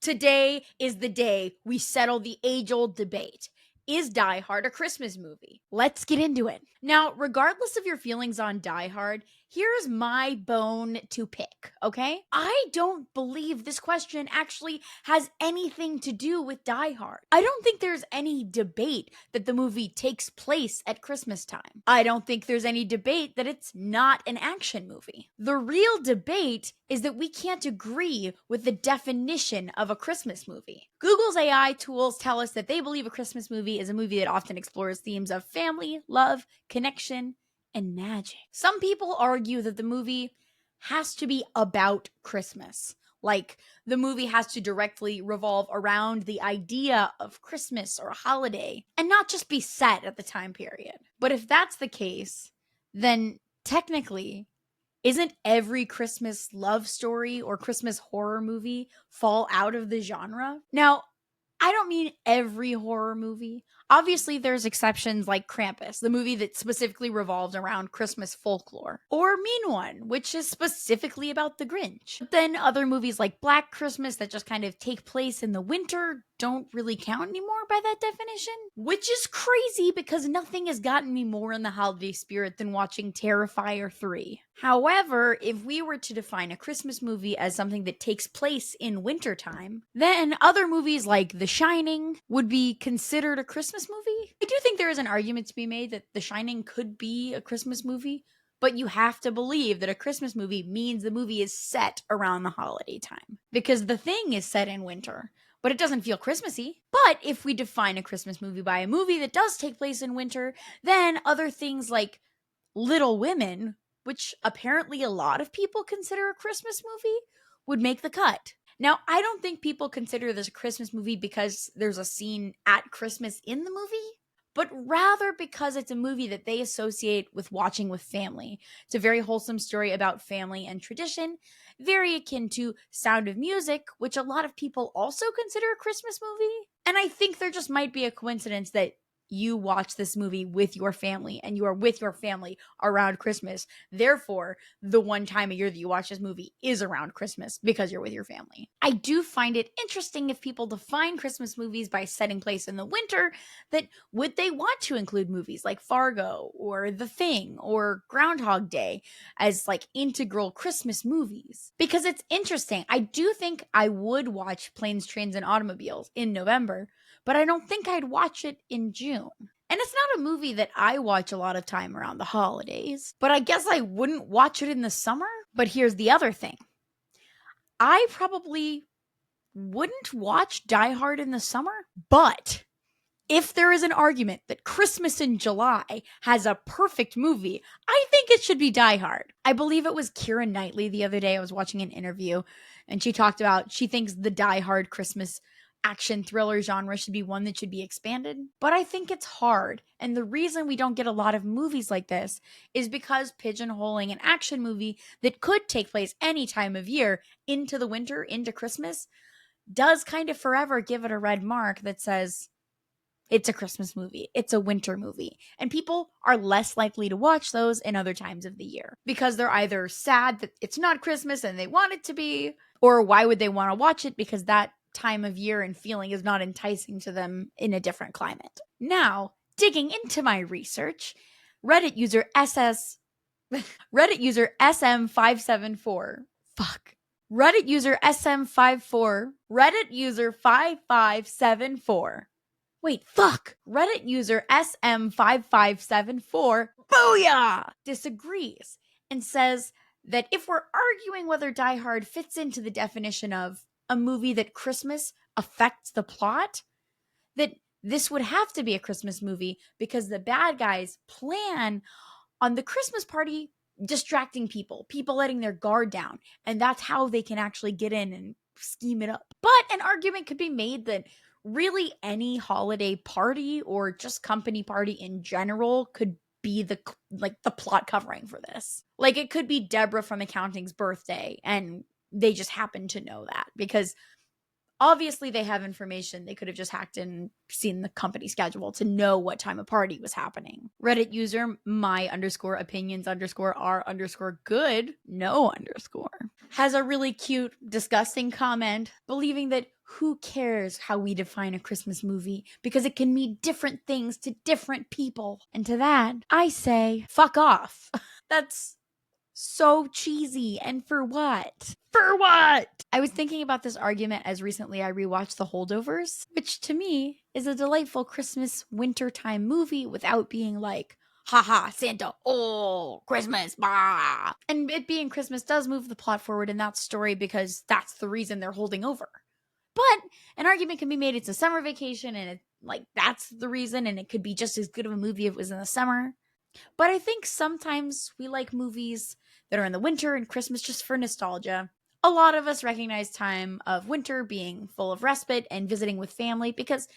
Today is the day we settle the age-old debate. Is Die Hard a Christmas movie? Let's get into it. Now, regardless of your feelings on Die Hard, here's my bone to pick, okay? I don't believe this question actually has anything to do with Die Hard. I don't think there's any debate that the movie takes place at Christmas time. I don't think there's any debate that it's not an action movie. The real debate is that we can't agree with the definition of a Christmas movie. Google's AI tools tell us that they believe a Christmas movie is a movie that often explores themes of family, love, connection, and magic. Some people argue that the movie has to be about Christmas. Like, the movie has to directly revolve around the idea of Christmas or a holiday, and not just be set at the time period. But if that's the case, then technically, isn't every Christmas love story or Christmas horror movie fall out of the genre? Now, I don't mean every horror movie. Obviously, there's exceptions like Krampus, the movie that specifically revolves around Christmas folklore, or Mean One, which is specifically about the Grinch. But then other movies like Black Christmas that just kind of take place in the winter don't really count anymore by that definition, which is crazy because nothing has gotten me more in the holiday spirit than watching Terrifier 3. However, if we were to define a Christmas movie as something that takes place in wintertime, then other movies like The Shining would be considered a Christmas movie. I do think there is an argument to be made that The Shining could be a Christmas movie, but you have to believe that a Christmas movie means the movie is set around the holiday time, because The Thing is set in winter, but it doesn't feel Christmassy. But if we define a Christmas movie by a movie that does take place in winter, then other things like Little Women, which apparently a lot of people consider a Christmas movie, would make the cut. Now, I don't think people consider this a Christmas movie because there's a scene at Christmas in the movie, but rather because it's a movie that they associate with watching with family. It's a very wholesome story about family and tradition, very akin to Sound of Music, which a lot of people also consider a Christmas movie. And I think there just might be a coincidence that you watch this movie with your family and you are with your family around Christmas. Therefore, the one time a year that you watch this movie is around Christmas because you're with your family. I do find it interesting if people define Christmas movies by setting place in the winter, that would they want to include movies like Fargo or The Thing or Groundhog Day as like integral Christmas movies? Because it's interesting. I do think I would watch Planes, Trains, and Automobiles in November, but I don't think I'd watch it in June. And it's not a movie that I watch a lot of time around the holidays, but I guess I wouldn't watch it in the summer. But here's the other thing. I probably wouldn't watch Die Hard in the summer, but if there is an argument that Christmas in July has a perfect movie, I think it should be Die Hard. I believe it was Keira Knightley the other day. I was watching an interview and she talked about she thinks the Die Hard Christmas action thriller genre should be one that should be expanded. But I think it's hard. And the reason we don't get a lot of movies like this is because pigeonholing an action movie that could take place any time of year into the winter, into Christmas, does kind of forever give it a red mark that says it's a Christmas movie, it's a winter movie. And people are less likely to watch those in other times of the year because they're either sad that it's not Christmas and they want it to be, or why would they want to watch it because that time of year and feeling is not enticing to them in a different climate. Now, digging into my research, Reddit user SM574. Reddit user SM54. Reddit user 5574. Reddit user SM5574. Booyah! Disagrees and says that if we're arguing whether Die Hard fits into the definition of a movie that Christmas affects the plot, that this would have to be a Christmas movie because the bad guys plan on the Christmas party distracting people letting their guard down, and that's how they can actually get in and scheme it up. But an argument could be made that really any holiday party or just company party in general could be the plot covering for this. Like, it could be Deborah from accounting's birthday and they just happen to know that because obviously they have information. They could have just hacked and seen the company schedule to know what time a party was happening. Reddit user my_opinions_r_good no_ has a really cute, disgusting comment believing that who cares how we define a Christmas movie? Because it can mean different things to different people. And to that, I say, fuck off. That's so cheesy. And for what? For what? I was thinking about this argument as recently I rewatched The Holdovers, which to me is a delightful Christmas wintertime movie without being like, haha, Santa, oh, Christmas, bah. And it being Christmas does move the plot forward in that story because that's the reason they're holding over. But an argument can be made it's a summer vacation and that's the reason, and it could be just as good of a movie if it was in the summer. But I think sometimes we like movies that are in the winter and Christmas just for nostalgia. A lot of us recognize time of winter being full of respite and visiting with family because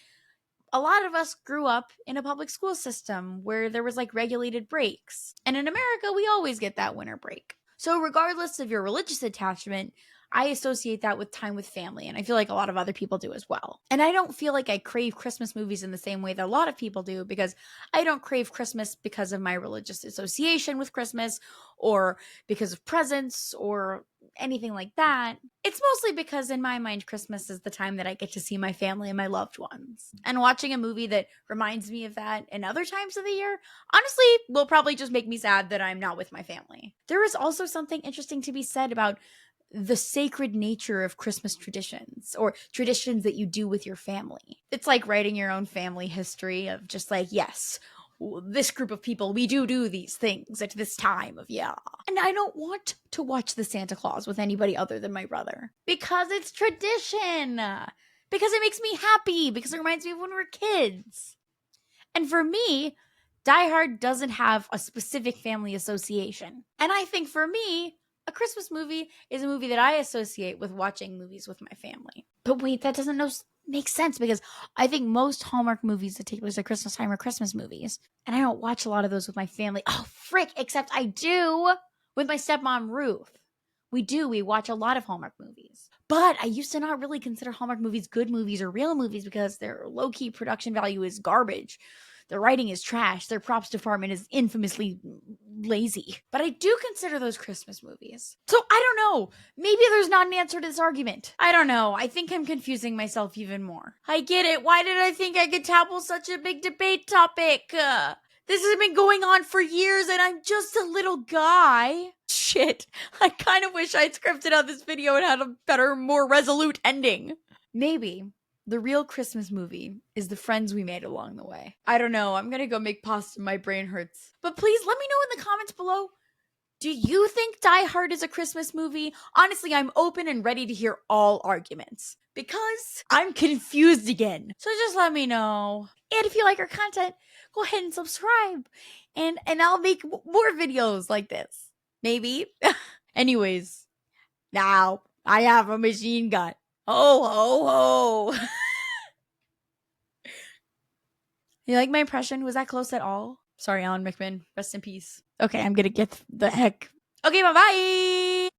a lot of us grew up in a public school system where there was regulated breaks. And in America, we always get that winter break. So regardless of your religious attachment, I associate that with time with family, and I feel like a lot of other people do as well. And I don't feel like I crave Christmas movies in the same way that a lot of people do, because I don't crave Christmas because of my religious association with Christmas or because of presents or anything like that. It's mostly because in my mind, Christmas is the time that I get to see my family and my loved ones. And watching a movie that reminds me of that in other times of the year, honestly, will probably just make me sad that I'm not with my family. There is also something interesting to be said about the sacred nature of Christmas traditions or traditions that you do with your family. It's like writing your own family history of just yes, this group of people, we do these things at this time of year. And I don't want to watch the Santa Claus with anybody other than my brother because it's tradition, because it makes me happy, because it reminds me of when we were kids. And for me, Die Hard doesn't have a specific family association. And I think for me, a Christmas movie is a movie that I associate with watching movies with my family. But wait, that doesn't make sense because I think most Hallmark movies that take place at Christmas time are Christmas movies. And I don't watch a lot of those with my family. Oh, frick, except I do with my stepmom, Ruth. We watch a lot of Hallmark movies. But I used to not really consider Hallmark movies good movies or real movies because their low-key production value is garbage. Their writing is trash. Their props department is infamously lazy. But I do consider those Christmas movies. So I don't know. Maybe there's not an answer to this argument. I don't know. I think I'm confusing myself even more. I get it. Why did I think I could tackle such a big debate topic? This has been going on for years and I'm just a little guy. Shit. I kind of wish I'd scripted out this video and had a better, more resolute ending. Maybe the real Christmas movie is the friends we made along the way. I don't know. I'm gonna go make pasta. My brain hurts. But please let me know in the comments below. Do you think Die Hard is a Christmas movie? Honestly, I'm open and ready to hear all arguments because I'm confused again. So just let me know. And if you like our content, go ahead and subscribe. And I'll make more videos like this. Maybe. Anyways, now I have a machine gun. Ho, ho, ho. You like my impression? Was that close at all? Sorry, Alan Rickman. Rest in peace. Okay, I'm gonna get the heck. Okay, bye-bye.